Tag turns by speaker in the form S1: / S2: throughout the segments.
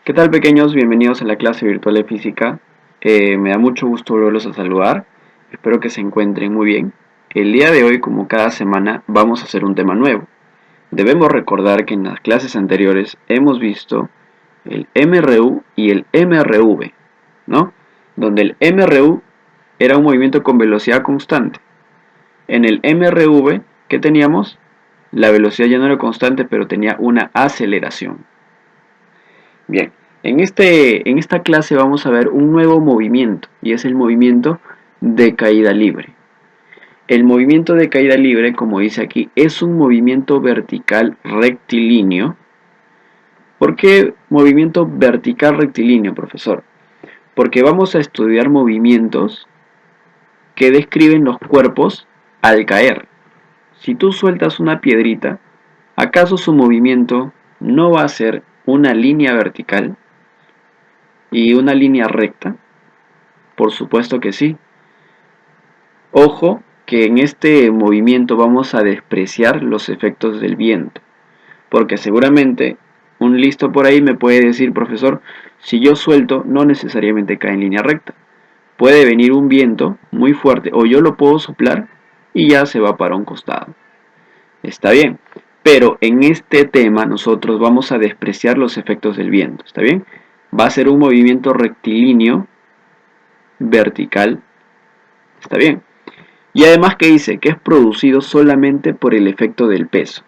S1: ¿Qué tal, pequeños? Bienvenidos a la clase virtual de física. Me da mucho gusto volverlos a saludar. Espero que se encuentren muy bien. El día de hoy, como cada semana, vamos a hacer un tema nuevo. Debemos recordar que en las clases anteriores hemos visto el MRU y el MRV, ¿no? Donde el MRU era un movimiento con velocidad constante. En el MRV, ¿qué teníamos? La velocidad ya no era constante, pero tenía una aceleración. Bien, en esta clase vamos a ver un nuevo movimiento y es el movimiento de caída libre. El movimiento de caída libre, como dice aquí, es un movimiento vertical rectilíneo. ¿Por qué movimiento vertical rectilíneo, profesor? Porque vamos a estudiar movimientos que describen los cuerpos al caer. Si tú sueltas una piedrita, ¿acaso su movimiento no va a ser una línea vertical y una línea recta? Por supuesto que sí. Ojo que en este movimiento vamos a despreciar los efectos del viento, porque seguramente un listo por ahí me puede decir: profesor, si yo suelto no necesariamente cae en línea recta. Puede venir un viento muy fuerte o yo lo puedo soplar y ya se va para un costado. Está bien, pero en este tema nosotros vamos a despreciar los efectos del viento. ¿Está bien? Va a ser un movimiento rectilíneo vertical. ¿Está bien? Y además que dice que es producido solamente por el efecto del peso.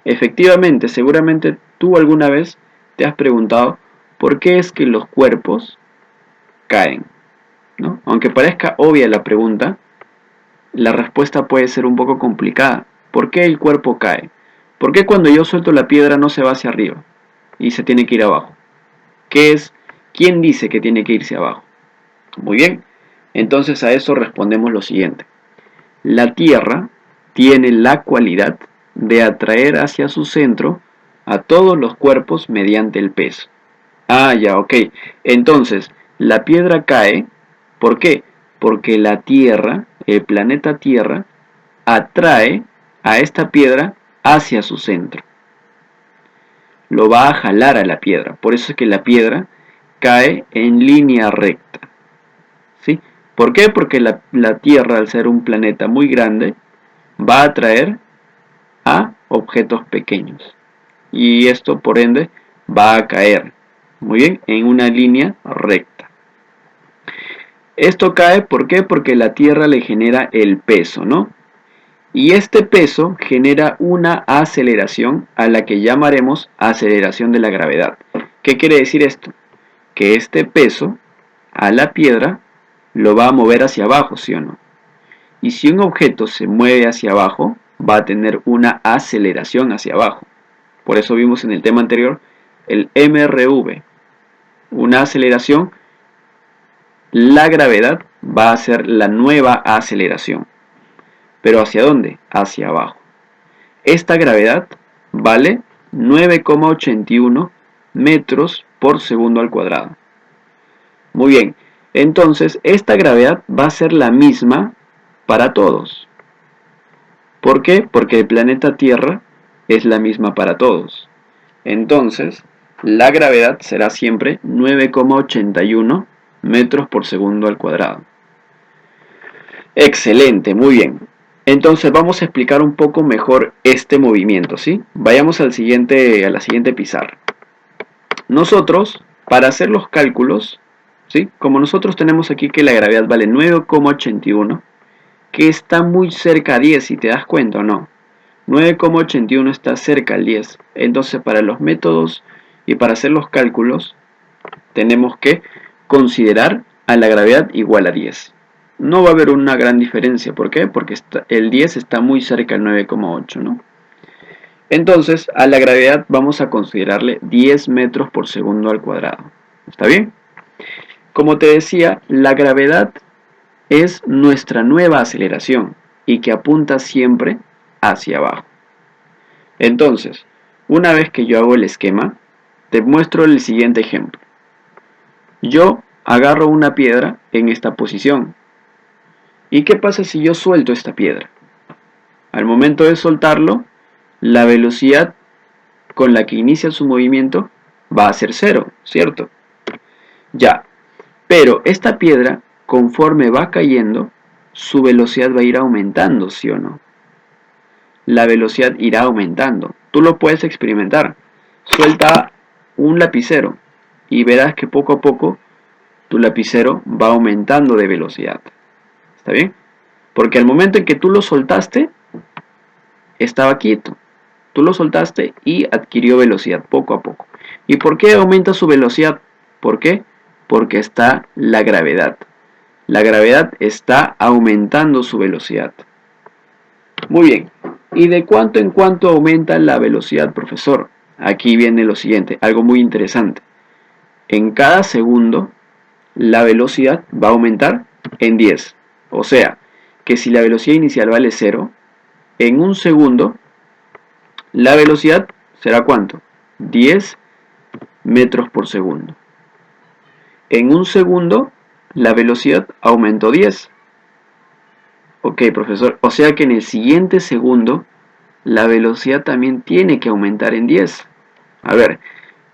S1: Efectivamente, seguramente tú alguna vez te has preguntado por qué es que los cuerpos caen, ¿no? Aunque parezca obvia la pregunta, la respuesta puede ser un poco complicada. ¿Por qué el cuerpo cae? ¿Por qué cuando yo suelto la piedra no se va hacia arriba y se tiene que ir abajo? ¿Quién dice que tiene que irse abajo? Muy bien, entonces a eso respondemos lo siguiente. La Tierra tiene la cualidad de atraer hacia su centro a todos los cuerpos mediante el peso. Ah, ya, ok. Entonces, la piedra cae, ¿por qué? Porque la Tierra, el planeta Tierra, atrae a esta piedra hacia su centro. Lo va a jalar a la piedra. Por eso es que la piedra cae en línea recta. ¿Sí? ¿Por qué? Porque la Tierra, al ser un planeta muy grande, va a atraer a objetos pequeños. Y esto, por ende, va a caer, muy bien, en una línea recta. Esto cae, ¿por qué? Porque la Tierra le genera el peso, ¿no? Y este peso genera una aceleración a la que llamaremos aceleración de la gravedad. ¿Qué quiere decir esto? Que este peso a la piedra lo va a mover hacia abajo, ¿sí o no? Y si un objeto se mueve hacia abajo, va a tener una aceleración hacia abajo. Por eso vimos en el tema anterior el MRV. Una aceleración, la gravedad va a ser la nueva aceleración. ¿Pero hacia dónde? Hacia abajo. Esta gravedad vale 9,81 metros por segundo al cuadrado. Muy bien, entonces esta gravedad va a ser la misma para todos. ¿Por qué? Porque el planeta Tierra es la misma para todos. Entonces, la gravedad será siempre 9,81 metros por segundo al cuadrado. Excelente, muy bien. Entonces vamos a explicar un poco mejor este movimiento, ¿sí? Vayamos a la siguiente pizarra. Nosotros, para hacer los cálculos, ¿sí? Como nosotros tenemos aquí que la gravedad vale 9,81, que está muy cerca a 10, si te das cuenta o no. 9,81 está cerca al 10. Entonces, para los métodos y para hacer los cálculos, tenemos que considerar a la gravedad igual a 10. No va a haber una gran diferencia. ¿Por qué? Porque el 10 está muy cerca al 9,8, ¿no? Entonces, a la gravedad vamos a considerarle 10 metros por segundo al cuadrado. ¿Está bien? Como te decía, la gravedad es nuestra nueva aceleración y que apunta siempre hacia abajo. Entonces, una vez que yo hago el esquema, te muestro el siguiente ejemplo. Yo agarro una piedra en esta posición. ¿Y qué pasa si yo suelto esta piedra? Al momento de soltarlo, la velocidad con la que inicia su movimiento va a ser 0, ¿cierto? Ya, pero esta piedra, conforme va cayendo, su velocidad va a ir aumentando, ¿sí o no? La velocidad irá aumentando. Tú lo puedes experimentar. Suelta un lapicero y verás que poco a poco tu lapicero va aumentando de velocidad. ¿Está bien? Porque al momento en que tú lo soltaste, estaba quieto. Tú lo soltaste y adquirió velocidad poco a poco. ¿Y por qué aumenta su velocidad? ¿Por qué? Porque está la gravedad. La gravedad está aumentando su velocidad. Muy bien. ¿Y de cuánto en cuánto aumenta la velocidad, profesor? Aquí viene lo siguiente, algo muy interesante. En cada segundo, la velocidad va a aumentar en 10. O sea, que si la velocidad inicial vale 0, en un segundo, la velocidad será ¿cuánto? 10 metros por segundo. En un segundo, la velocidad aumentó 10. Ok, profesor. O sea que en el siguiente segundo, la velocidad también tiene que aumentar en 10. A ver,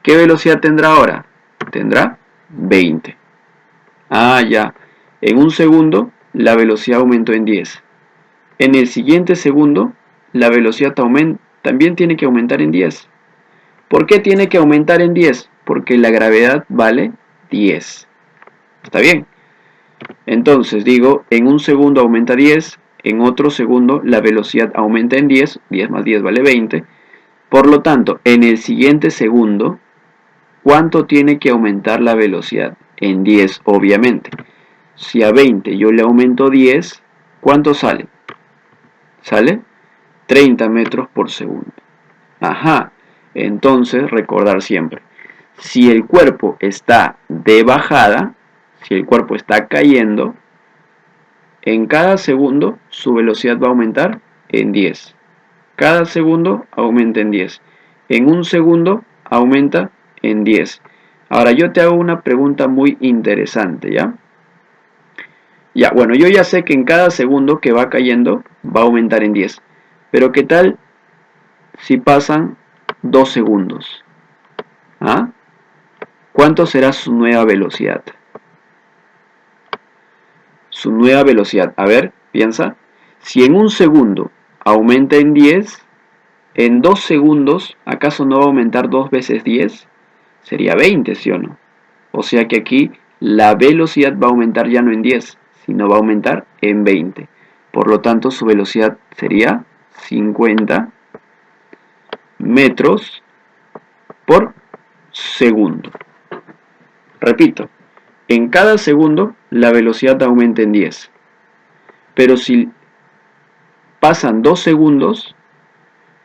S1: ¿qué velocidad tendrá ahora? Tendrá 20. Ah, ya. En un segundo, la velocidad aumentó en 10. En el siguiente segundo, la velocidad también tiene que aumentar en 10. ¿Por qué tiene que aumentar en 10? Porque la gravedad vale 10. ¿Está bien? Entonces digo, en un segundo aumenta 10, en otro segundo la velocidad aumenta en 10, 10 más 10 vale 20. Por lo tanto, en el siguiente segundo, ¿cuánto tiene que aumentar la velocidad? En 10, obviamente. Si a 20 yo le aumento 10, ¿cuánto sale? Sale 30 metros por segundo. Ajá, entonces recordar siempre, si el cuerpo está de bajada, si el cuerpo está cayendo, en cada segundo su velocidad va a aumentar en 10. Cada segundo aumenta en 10. En un segundo aumenta en 10. Ahora yo te hago una pregunta muy interesante, ¿ya? Ya, bueno, yo ya sé que en cada segundo que va cayendo va a aumentar en 10. Pero ¿qué tal si pasan 2 segundos? ¿Ah? ¿Cuánto será su nueva velocidad? Su nueva velocidad. A ver, piensa. Si en un segundo aumenta en 10, en 2 segundos, ¿acaso no va a aumentar 2 veces 10? Sería 20, ¿sí o no? O sea que aquí la velocidad va a aumentar ya no en 10, sino va a aumentar en 20. Por lo tanto, su velocidad sería 50 metros por segundo. Repito, en cada segundo la velocidad aumenta en 10. Pero si pasan 2 segundos,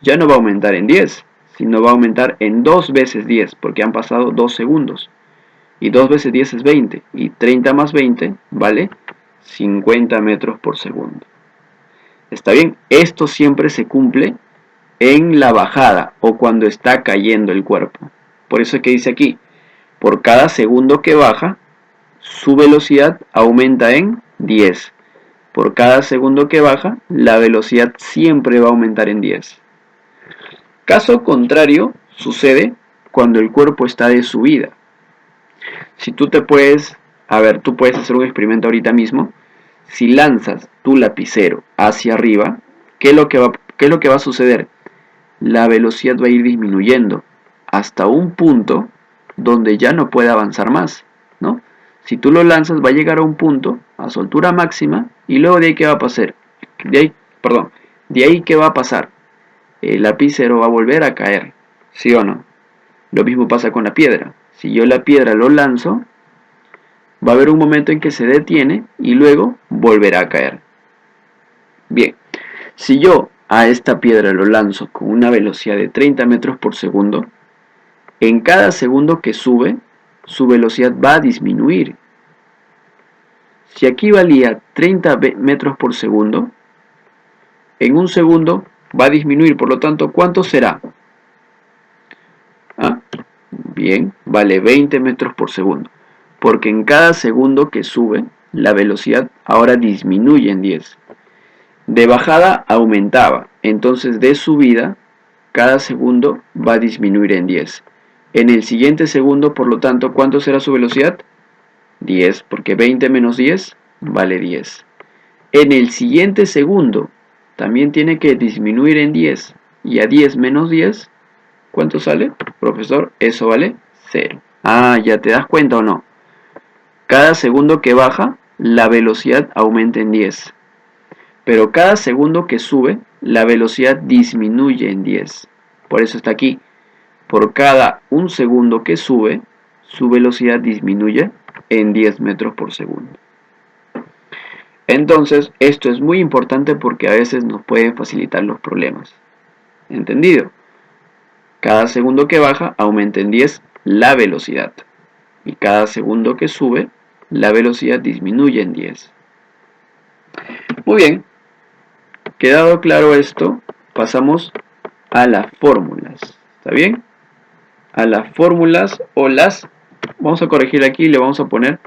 S1: ya no va a aumentar en 10, sino va a aumentar en 2 veces 10, porque han pasado 2 segundos. Y 2 veces 10 es 20, y 30 más 20 vale 50 metros por segundo. ¿Está bien? Esto siempre se cumple en la bajada o cuando está cayendo el cuerpo. Por eso es que dice aquí, por cada segundo que baja, su velocidad aumenta en 10. Por cada segundo que baja, la velocidad siempre va a aumentar en 10. Caso contrario, sucede cuando el cuerpo está de subida. Si tú te puedes, a ver, tú puedes hacer un experimento ahorita mismo. Si lanzas tu lapicero hacia arriba, ¿qué es lo que va a suceder? La velocidad va a ir disminuyendo hasta un punto donde ya no puede avanzar más, ¿no? Si tú lo lanzas va a llegar a un punto, a su altura máxima, y luego de ahí ¿qué va a pasar? De ahí ¿qué va a pasar? El lapicero va a volver a caer, ¿sí o no? Lo mismo pasa con la piedra. Si yo la piedra lo lanzo, va a haber un momento en que se detiene y luego volverá a caer. Bien, si yo a esta piedra lo lanzo con una velocidad de 30 metros por segundo, en cada segundo que sube, su velocidad va a disminuir. Si aquí valía 30 metros por segundo, en un segundo va a disminuir, por lo tanto, ¿cuánto será? ¿Ah? Bien, vale 20 metros por segundo, porque en cada segundo que sube, la velocidad ahora disminuye en 10. De bajada aumentaba, entonces de subida, cada segundo va a disminuir en 10. En el siguiente segundo, por lo tanto, ¿cuánto será su velocidad? 10, porque 20 menos 10 vale 10. En el siguiente segundo, también tiene que disminuir en 10. Y a 10 menos 10, ¿cuánto sale? Profesor, eso vale 0. Ah, ¿ya te das cuenta o no? Cada segundo que baja, la velocidad aumenta en 10. Pero cada segundo que sube, la velocidad disminuye en 10. Por eso está aquí. Por cada un segundo que sube, su velocidad disminuye en 10 metros por segundo. Entonces, esto es muy importante porque a veces nos pueden facilitar los problemas. ¿Entendido? Cada segundo que baja, aumenta en 10 la velocidad. Y cada segundo que sube, la velocidad disminuye en 10. Muy bien. Quedado claro esto, pasamos a las fórmulas. ¿Está bien? A las fórmulas o las... Vamos a corregir aquí y le vamos a poner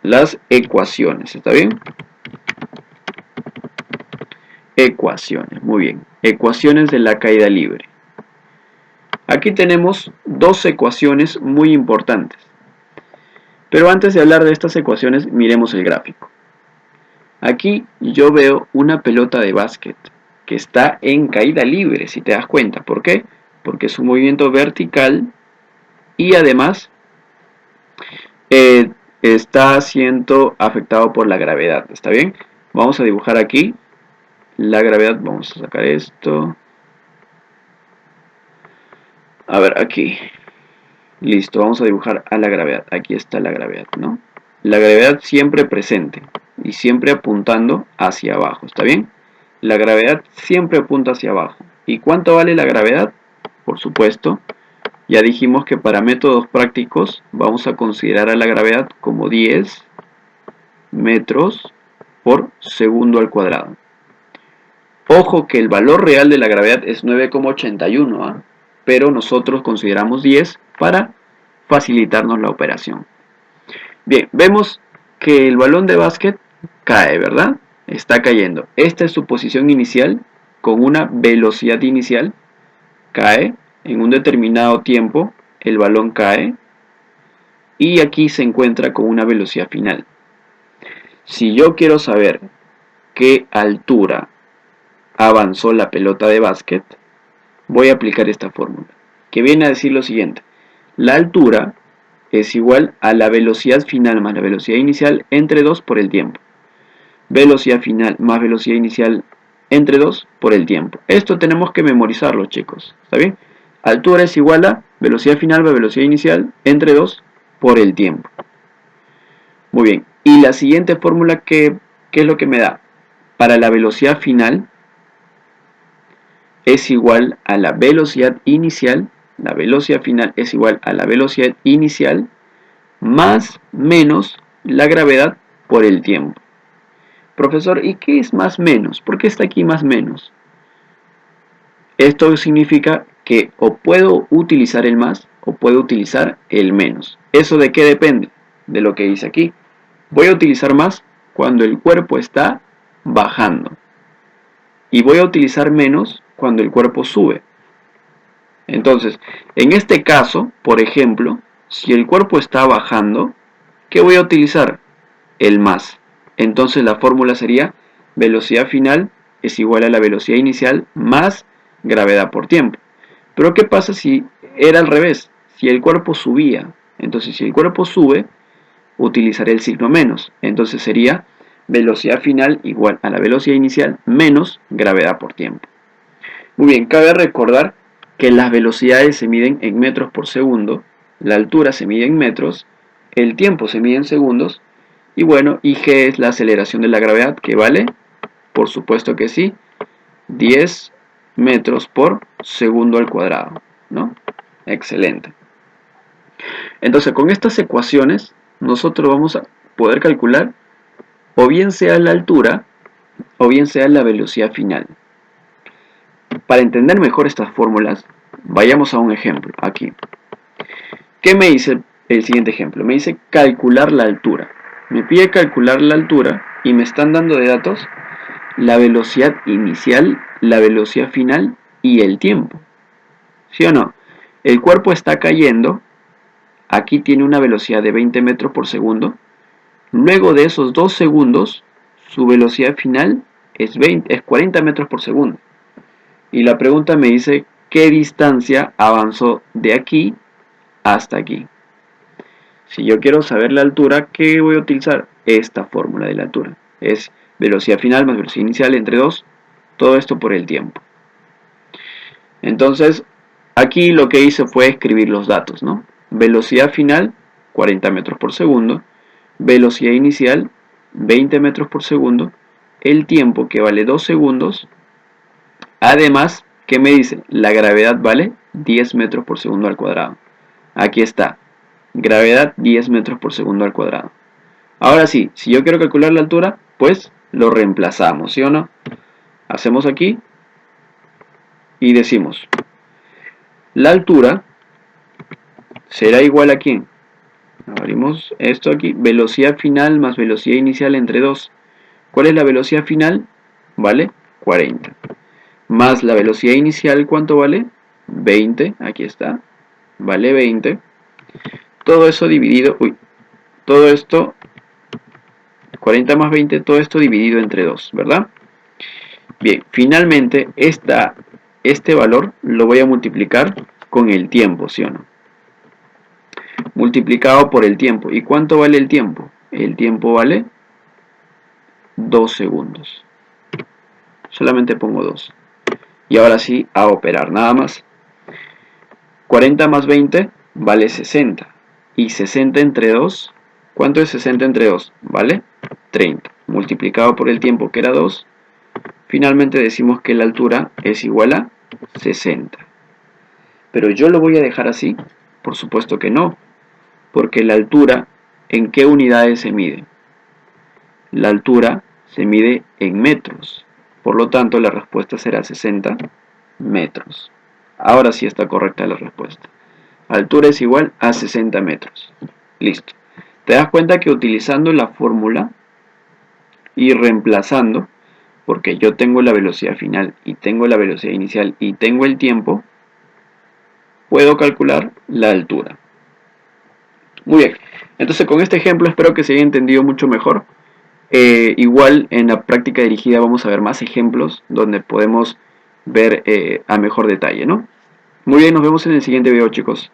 S1: las ecuaciones. ¿Está bien? Ecuaciones. Muy bien. Ecuaciones de la caída libre. Aquí tenemos dos ecuaciones muy importantes. Pero antes de hablar de estas ecuaciones, miremos el gráfico. Aquí yo veo una pelota de básquet que está en caída libre, si te das cuenta. ¿Por qué? Porque es un movimiento vertical y además está siendo afectado por la gravedad. ¿Está bien? Vamos a dibujar aquí la gravedad. Vamos a sacar esto. A ver, aquí. Listo, vamos a dibujar a la gravedad. Aquí está la gravedad, ¿no? La gravedad siempre presente y siempre apuntando hacia abajo, ¿está bien? La gravedad siempre apunta hacia abajo. ¿Y cuánto vale la gravedad? Por supuesto, ya dijimos que para métodos prácticos vamos a considerar a la gravedad como 10 metros por segundo al cuadrado. Ojo que el valor real de la gravedad es 9,81, ¿eh? Pero nosotros consideramos 10 para facilitarnos la operación. Bien, vemos que el balón de básquet cae, ¿verdad? Está cayendo. Esta es su posición inicial con una velocidad inicial. Cae en un determinado tiempo, el balón cae y aquí se encuentra con una velocidad final. Si yo quiero saber qué altura avanzó la pelota de básquet, voy a aplicar esta fórmula, que viene a decir lo siguiente. La altura es igual a la velocidad final más la velocidad inicial entre 2 por el tiempo. Velocidad final más velocidad inicial entre 2 por el tiempo. Esto tenemos que memorizarlo, chicos. ¿Está bien? Altura es igual a velocidad final más velocidad inicial entre 2 por el tiempo. Muy bien. Y la siguiente fórmula, ¿qué es lo que me da? Para la velocidad final es igual a la velocidad inicial. La velocidad final es igual a la velocidad inicial más menos la gravedad por el tiempo. Profesor, ¿y qué es más menos? ¿Por qué está aquí más menos? Esto significa que o puedo utilizar el más o puedo utilizar el menos. ¿Eso de qué depende? De lo que dice aquí. Voy a utilizar más cuando el cuerpo está bajando. Y voy a utilizar menos cuando el cuerpo sube. Entonces, en este caso, por ejemplo, si el cuerpo está bajando, ¿qué voy a utilizar? El más. Entonces la fórmula sería velocidad final es igual a la velocidad inicial más gravedad por tiempo. Pero ¿qué pasa si era al revés? Si el cuerpo subía. Entonces si el cuerpo sube, utilizaré el signo menos. Entonces sería velocidad final igual a la velocidad inicial menos gravedad por tiempo. Muy bien, cabe recordar que las velocidades se miden en metros por segundo, la altura se mide en metros, el tiempo se mide en segundos, y bueno, y g es la aceleración de la gravedad, que vale, por supuesto que sí, 10 metros por segundo al cuadrado, ¿no? Excelente. Entonces, con estas ecuaciones, nosotros vamos a poder calcular o bien sea la altura, o bien sea la velocidad final. Para entender mejor estas fórmulas, vayamos a un ejemplo, aquí. ¿Qué me dice el siguiente ejemplo? Me dice calcular la altura. Me pide calcular la altura y me están dando de datos la velocidad inicial, la velocidad final y el tiempo. ¿Sí o no? El cuerpo está cayendo, aquí tiene una velocidad de 20 metros por segundo. Luego de esos 2 segundos, su velocidad final es 40 metros por segundo. Y la pregunta me dice, ¿qué distancia avanzó de aquí hasta aquí? Si yo quiero saber la altura, ¿qué voy a utilizar? Esta fórmula de la altura. Es velocidad final más velocidad inicial entre 2, todo esto por el tiempo. Entonces, aquí lo que hice fue escribir los datos, ¿no? Velocidad final, 40 metros por segundo. Velocidad inicial, 20 metros por segundo. El tiempo, que vale 2 segundos. Además, ¿qué me dice? La gravedad vale 10 metros por segundo al cuadrado. Aquí está. Gravedad 10 metros por segundo al cuadrado. Ahora sí, si yo quiero calcular la altura, pues lo reemplazamos, ¿sí o no? Hacemos aquí y decimos, la altura será igual a ¿quién? Abrimos esto aquí, velocidad final más velocidad inicial entre 2. ¿Cuál es la velocidad final? Vale 40. Más la velocidad inicial, ¿cuánto vale? 20, aquí está, vale 20. Todo eso dividido, todo esto, 40 más 20, todo esto dividido entre 2, ¿verdad? Bien, finalmente este valor lo voy a multiplicar con el tiempo, ¿sí o no? Multiplicado por el tiempo. ¿Y cuánto vale el tiempo? El tiempo vale 2 segundos. Solamente pongo 2. Y ahora sí, a operar, nada más. 40 más 20 vale 60. Y 60 entre 2, ¿cuánto es 60 entre 2? Vale 30. Multiplicado por el tiempo, que era 2. Finalmente decimos que la altura es igual a 60. Pero yo lo voy a dejar así. Por supuesto que no. Porque la altura, ¿en qué unidades se mide? La altura se mide en metros. Por lo tanto, la respuesta será 60 metros. Ahora sí está correcta la respuesta. Altura es igual a 60 metros. Listo. Te das cuenta que utilizando la fórmula y reemplazando, porque yo tengo la velocidad final y tengo la velocidad inicial y tengo el tiempo, puedo calcular la altura. Muy bien. Entonces con este ejemplo espero que se haya entendido mucho mejor. Igual en la práctica dirigida vamos a ver más ejemplos donde podemos ver a mejor detalle, ¿no? Muy bien, nos vemos en el siguiente video, chicos.